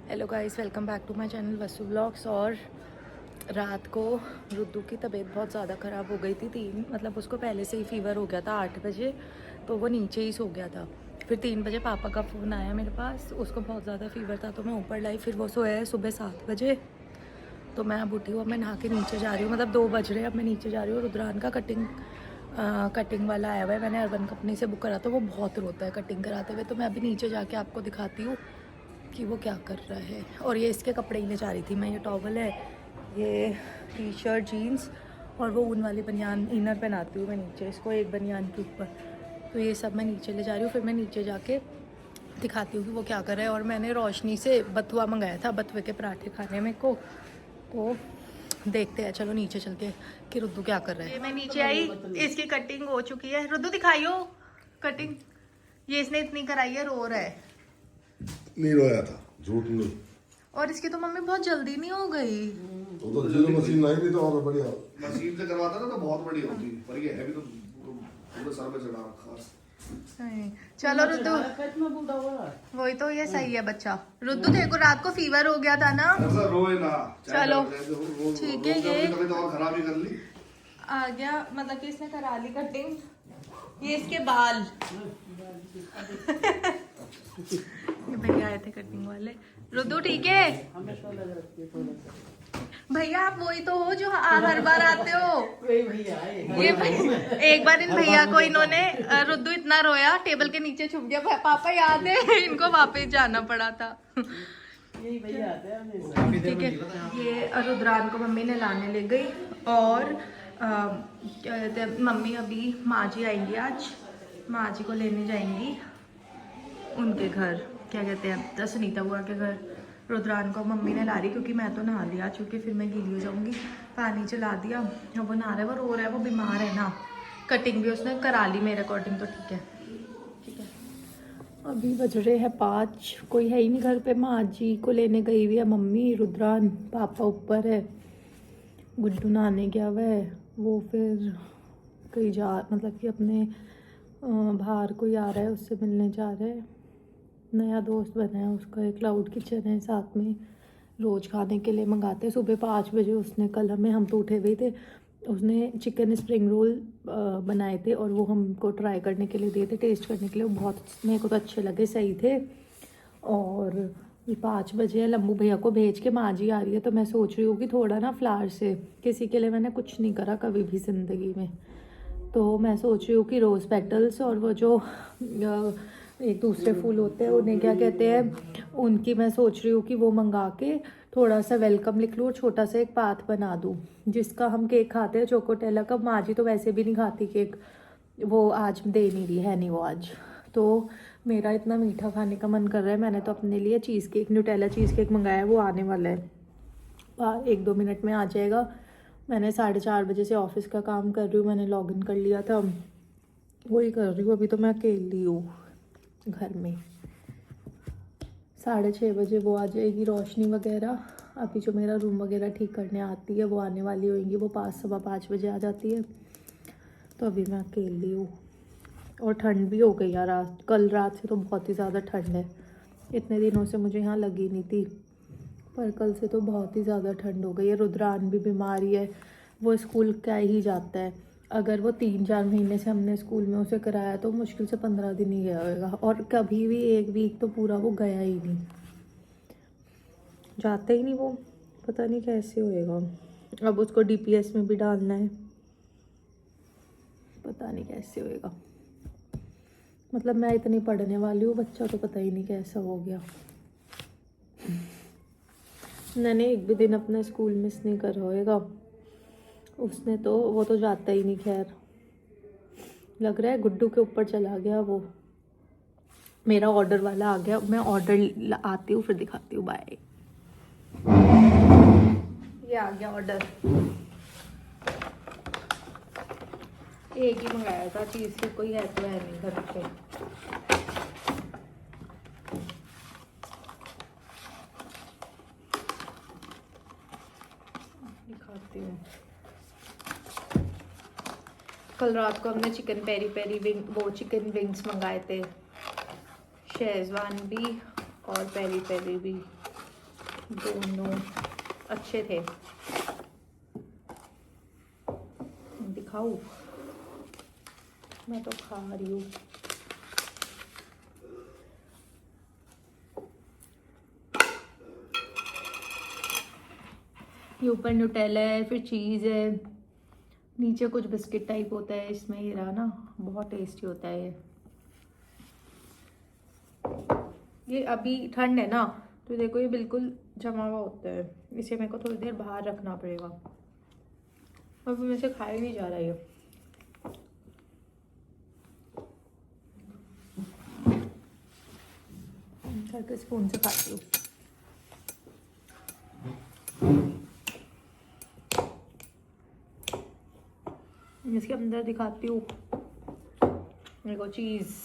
Hello guys, welcome back to my channel Vasu blogs. और रात को रुद्दू की तबीयत बहुत ज़्यादा ख़राब हो गई थी। मतलब उसको पहले से ही फीवर हो गया था 8 बजे, तो वो नीचे ही सो गया था। फिर 3 बजे पापा का फ़ोन आया मेरे पास, उसको बहुत ज़्यादा फीवर था, तो मैं ऊपर लाई। फिर वो सोया है सुबह 7 बजे। तो मैं अब उठी हूँ, अब मैं नहा के नीचे जा रही हूँ। मतलब 2 बज रहे हैं, अब मैं नीचे जा रही हूँ। रुद्रान का कटिंग वाला आया हुआ है, मैंने अर्बन कंपनी से बुक करा था। वो बहुत रोता है कटिंग कराते हुए, तो मैं अभी नीचे जाके आपको दिखाती हूँ कि वो क्या कर रहा है। और ये इसके कपड़े ही ले जा रही थी मैं। ये टॉवल है, ये टी शर्ट, जीन्स, और वो ऊन वाली बनियान इनर पहनाती हूँ मैं नीचे इसको एक बनियान के ऊपर। तो ये सब मैं नीचे ले जा रही हूँ। फिर मैं नीचे जाके दिखाती हूँ कि वो क्या कर रहा है। और मैंने रोशनी से बथुआ मंगाया था, बथुए के पराठे खाने मेरे को। तो देखते हैं, चलो नीचे चल के कि रुद्दू क्या कर रहा है। मैं नीचे आई, इसकी कटिंग हो चुकी है। रुद्दू दिखाइयो कटिंग। ये इसने इतनी कराई है, रो रहा है। नहीं रोया था, झूठ नहीं। और इसकी तो मम्मी बहुत जल्दी नहीं हो गई। तो जो मशीन नहीं थी तो और बढ़िया मशीन से करवाता ना तो बहुत बढ़िया होती, पर ये है भी तो पूरे सर पे चढ़ा रखा। सही। चलो रुद्दू, वही तो, ये सही है बच्चा। रुद्दू देखो, रात को फीवर हो गया था ना। ऐसा रोए ना। चलो ठीक है। ये कभी तो और खराब ही कर ली। आ गया, मतलब कि इसने करा ली कटिंग। ये इसके बाल ये भैया आए थे कटिंग वाले। रुद्दू ठीक है भैया? आप वही तो हो जो हर बार आते हो। ये एक बार इन भैया को इन्होंने, रुद्दू इतना रोया, टेबल के नीचे छुप गया। पापा याद है? इनको वापस जाना पड़ा था। यही भैया आते हैं। ठीक है। ये रुद्रान को मम्मी ने लाने ले गई। और क्या कहते हैं, मम्मी अभी माँ जी आएंगी आज, माँ जी को लेने जाएंगी उनके घर, क्या कहते हैं, सुनीता बुआ के घर। रुद्रान को मम्मी ने ला रही, क्योंकि मैं तो नहा लिया, क्योंकि फिर मैं गीली हो जाऊंगी। पानी चला दिया, अब वो नहा रहा है, वो रो रहा है, वो बीमार है ना। कटिंग भी उसने करा ली मेरे अकॉर्डिंग, तो ठीक है। ठीक है, अभी बज रहे हैं 5, कोई है ही नहीं घर पे। माँ जी को लेने गई हुई है मम्मी, रुद्रान, पापा ऊपर है, गुड्डू नहाने गया हुआ है। वो फिर कहीं जा, मतलब कि अपने बाहर कोई आ रहा है, उससे मिलने जा रहा है। नया दोस्त बना है उसका, एक क्लाउड किचन है, साथ में रोज़ खाने के लिए मंगाते हैं। सुबह 5 बजे उसने, कल हम तो उठे हुए थे, उसने चिकन स्प्रिंग रोल बनाए थे, और वो हमको ट्राई करने के लिए दिए थे, टेस्ट करने के लिए। वो बहुत, मेरे को तो अच्छे लगे, सही थे। और ये 5 बजे है, लम्बू भैया को भेज के माँ जी आ रही है। तो मैं सोच रही हूँ कि थोड़ा ना फ्लावर से, किसी के लिए मैंने कुछ नहीं करा कभी भी ज़िंदगी में, तो मैं सोच रही हूँ कि रोज़ पेटल्स और वो जो एक दूसरे फूल होते हैं, उन्हें क्या कहते हैं, उनकी मैं सोच रही हूँ कि वो मंगा के थोड़ा सा वेलकम लिख लूँ और छोटा सा एक पाथ बना दूँ, जिसका हम केक खाते हैं चोकोटेला का। माँ जी तो वैसे भी नहीं खाती केक, वो आज दे नहीं रही है, नहीं वो आज। तो मेरा इतना मीठा खाने का मन कर रहा है, मैंने तो अपने लिए cheese cake, Nutella cheese cake मंगाया है, वो आने वाला है, 1-2 मिनट में आ जाएगा। मैंने 4:30 बजे से ऑफिस का काम कर रही हूँ, मैंने लॉगिन कर लिया था, वही कर रही हूँ। अभी तो मैं अकेली हूँ घर में। 6:30 बजे वो आ जाएगी, रोशनी वगैरह। अभी जो मेरा रूम वगैरह ठीक करने आती है वो आने वाली होंगी, वो 5-5:15 बजे आ जाती है। तो अभी मैं अकेली हूँ। और ठंड भी हो गई यार, रात, कल रात से तो बहुत ही ज़्यादा ठंड है। इतने दिनों से मुझे यहाँ लगी नहीं थी, पर कल से तो बहुत ही ज़्यादा ठंड हो गई है। रुद्रान भी बीमारी है, वो स्कूल क्या ही जाता है। अगर वो 3-4 महीने से हमने स्कूल में उसे कराया, तो मुश्किल से 15 दिन ही गया होगा, और कभी भी 1 वीक तो पूरा वो गया ही नहीं, जाता ही नहीं वो। पता नहीं कैसे होएगा। अब उसको DPS में भी डालना है, पता नहीं कैसे होएगा। मतलब मैं इतनी पढ़ने वाली हूँ, बच्चा तो पता ही नहीं कैसा हो गया। मैंने एक भी दिन अपना स्कूल मिस नहीं करा होएगा उसने, तो वो तो जाता ही नहीं। खैर, लग रहा है गुड्डू के ऊपर चला गया वो। मेरा ऑर्डर वाला आ गया, मैं ऑर्डर आती हूँ फिर दिखाती हूँ, बाय। ये आ गया ऑर्डर, एक ही मंगाया था चीज़ की, कोई है तो है नहीं घर पे। दिखाती हूँ। कल रात को हमने चिकन पेरी पेरी विंग, वो चिकन विंग्स मंगाए थे, शेजवान भी और पेरी पेरी भी। दोनों अच्छे थे। दिखाऊं? मैं तो खा रही हूँ। ये ऊपर न्यूटेला है, फिर चीज़ है, नीचे कुछ बिस्किट टाइप होता है इसमें, ये रहा ना, बहुत टेस्टी होता है ये अभी ठंड है ना, तो देखो ये बिल्कुल जमा हुआ होता है, इसे मेरे को थोड़ी देर बाहर रखना पड़ेगा और फिर मेरे से खाया नहीं जा रहा है। करके स्पून से खाती हूँ। इसके अंदर दिखाती हूँ मेरे को चीज़।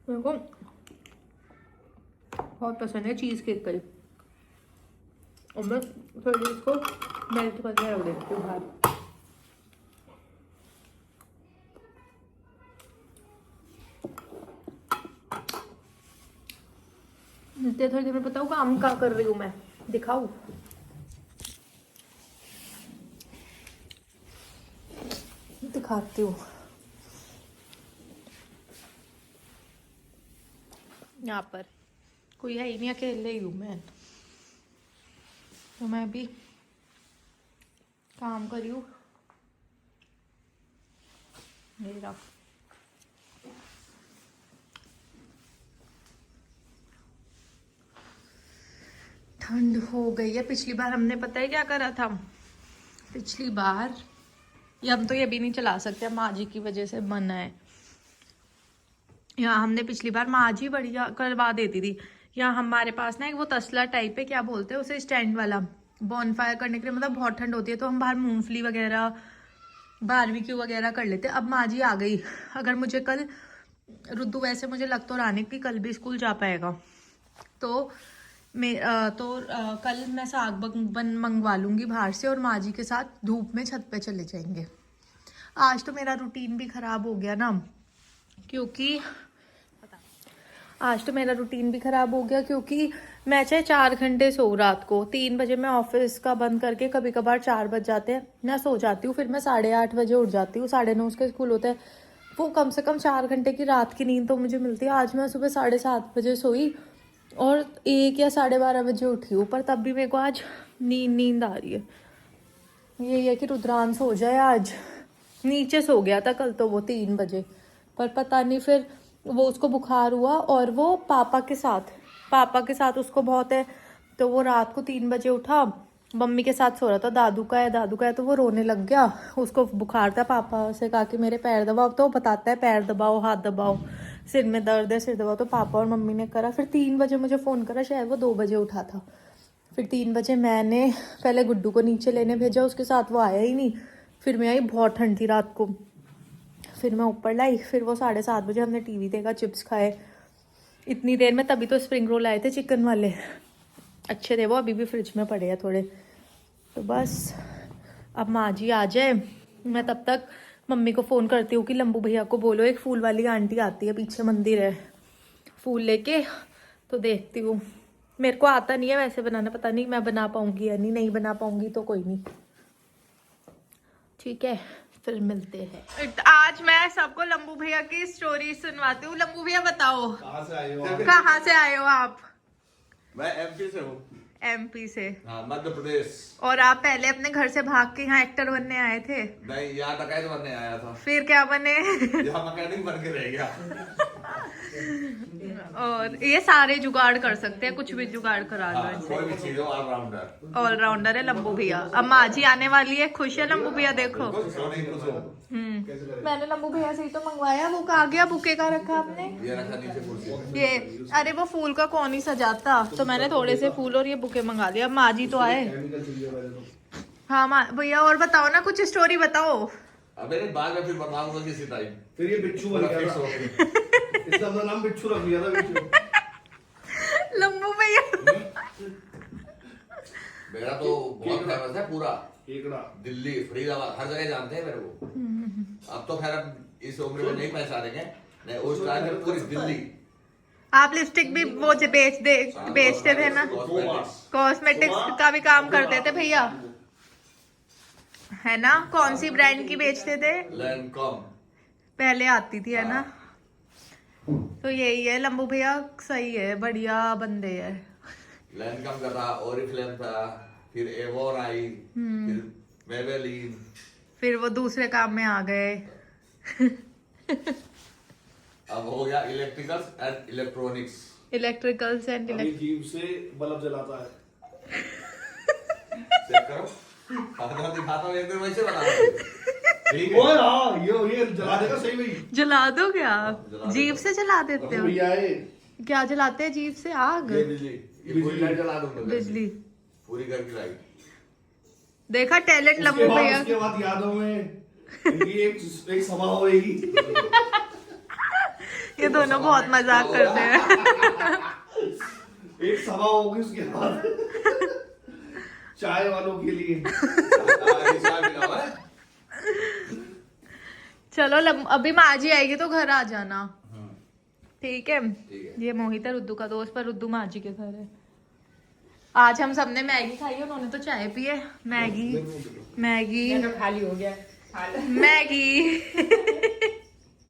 मेरे को बहुत पसंद है चीज़ केक करी, और मैं थोड़ी इसको मेल्ट करके रख देती हूँ बाहर। थोड़ी देर में बताऊँ काम क्या कर रही हूँ मैं, दिखाऊँ? दिखाती हूँ। यहाँ पर कोई है ही नहीं, अकेले ही हूँ मैं, तो मैं भी काम कर रही हूँ। मेरा ठंड हो गई है। पिछली बार हमने पता है क्या करा था? पिछली बार ये हम तो ये भी नहीं चला सकते, माँ जी की वजह से मना है। यहाँ हमने पिछली बार माँ जी बढ़िया करवा देती थी। यहाँ हमारे पास ना एक वो तसला टाइप है, क्या बोलते हैं उसे, स्टैंड वाला, बॉनफायर करने के लिए, मतलब बहुत ठंड होती है तो हम बाहर मूंगफली वगैरह बारबेक्यू वगैरह कर लेते। अब माँ जी आ गई, अगर मुझे कल रुद्दू, वैसे मुझे लग तो रहा नहीं कि कल भी स्कूल जा पाएगा, तो कल मैं साग बन मंगवा लूँगी बाहर से, और माँ जी के साथ धूप में छत पे चले जाएंगे। आज तो मेरा रूटीन भी ख़राब हो गया ना, क्योंकि मैं चाहे 4 घंटे सो रात को, 3 बजे मैं ऑफिस का बंद करके, कभी कभार 4 बज जाते हैं, मैं सो जाती हूँ, फिर मैं 8:30 बजे उठ जाती हूँ, 9:30 उसके स्कूल होता है, वो कम से कम 4 घंटे की रात की नींद तो मुझे मिलती है। आज मैं सुबह 7:30 बजे सोई और 1 या 12:30 बजे उठी हूँ, पर तब भी मेरे को आज नींद आ रही है। यही है कि रुद्रांश हो जाए। आज नीचे सो गया था कल तो वो 3 बजे, पर पता नहीं फिर वो उसको बुखार हुआ, और वो पापा के साथ उसको बहुत है, तो वो रात को 3 बजे उठा, मम्मी के साथ सो रहा था, दादू का है, तो वो रोने लग गया, उसको बुखार था। पापा से कहा कि मेरे पैर दबाओ, तो वो बताता है पैर दबाओ, हाथ दबाओ, सिर में दर्द है सिर दबाओ, तो पापा और मम्मी ने करा। फिर 3 बजे मुझे फ़ोन करा, शायद वो 2 बजे उठा था। फिर 3 बजे मैंने पहले गुड्डू को नीचे लेने भेजा, उसके साथ वो आया ही नहीं। फिर मैं आई, बहुत ठंड थी रात को, फिर मैं ऊपर लाई, फिर वो 7:30 बजे हमने टीवी देखा, चिप्स खाए इतनी देर में। तभी तो स्प्रिंग रोल आए थे चिकन वाले, अच्छे थे वो, अभी भी फ्रिज में पड़े हैं थोड़े। तो बस अब माँ जी आ जाए, मैं तब तक मम्मी को फ़ोन करती हूँ कि लंबू भैया को बोलो, एक फूल वाली आंटी आती है, पीछे मंदिर है, फूल लेके, तो देखती हूँ। मेरे को आता नहीं है वैसे बनाना, पता नहीं मैं बना पाऊँगी या नहीं बना पाऊँगी तो कोई नहीं, ठीक है, फिर मिलते हैं। आज मैं सबको लंबू भैया की स्टोरी सुनवाती हूँ। लंबू भैया बताओ, कहाँ से आए हो? कहाँ से आए हो आप? मैं एमपी से हूँ। एमपी से? हाँ, मध्य प्रदेश। और आप पहले अपने घर से भाग के यहाँ एक्टर बनने आए थे? नहीं, यहाँ डकैत बनने आया था। फिर क्या बने? यहाँ मैकेनिक बन के रह गया। और ये सारे जुगाड़ कर सकते हैं, कुछ भी जुगाड़ करा लो इनसे। कोई भी चीज हो, ऑलराउंडर। ऑलराउंडर है लंबू भैया। अब माँ जी आने वाली है, खुश है लंबू भैया, देखो। मैंने लंबू भैया से ही तो मंगवाया, वो कहाँ गया? बुके का रखा आपने? ये रखा नीचे कुर्सी। ये, अरे वो फूल का कौन ही सजाता, तो मैंने थोड़े से फूल और ये बुके मंगा लिया। माँ जी तो आए। हाँ माँ भैया, और बताओ ना, कुछ स्टोरी बताओ। अबे नहीं, बाद में फिर बताऊंगा किसी टाइम। फिर ये बिच्छू बन गया था। इसका अपना नाम बिच्छू रख दिया था, बिच्छू। लंबू भैया मेरा तो बहुत फेमस है, पूरा केकड़ा, दिल्ली, फरीदाबाद, हर जगह जानते हैं मेरे को। अब तो खैर अब इस उम्र में नहीं पहचानेंगे, नहीं उस टाइम में पूरी दिल्ली आप लिपस्टिक भी वो जो बेचते थे ना, कॉस्मेटिक्स का भी काम करते थे भैया, है ना? कौन सी ब्रांड की बेचते थे? लैंडकॉम पहले आती थी, है ना? तो यही है, लंबू भैया सही है, बढ़िया बंदे है। लैंडकॉम का था, ओरिफ्लेम था, फिर एवोन आई, फिर मेबेलिन, फिर वो दूसरे काम में आ गए। अब हो गया electricals and electronics. Electricals and अभी जीव से बल्ब जलाता है। चेक करो, अपना दिखाता हूँ, एक दिन वैसे बना ठीक है। ओए हाँ, ये जला देगा सही भाई। जला दो क्या? जला दो। जीप से जला देते हो? भैया है क्या जलाते हैं जीप से? आग? ये बिजली, ये पूरी लाइट जला दूंगा। बिजली। पूरी घर की लाइट। देखा टैलेंट लंबू भैया। उसके बाद यादों में इनकी एक सभा होगी। ये दोनों बहुत मजाक करते हैं। एक सभा होगी उसके बाद चाय वालों के लिए। चलो अभी माँ जी आएगी तो घर आ जाना, ठीक है? ठीक है। ये मोहित है रुद्दू का दोस्त, पर रुद्दू माँ जी के घर है। आज हम सबने मैगी खाई है, उन्होंने तो चाय पी है। मैगी मैगी खाली हो गया। मैगी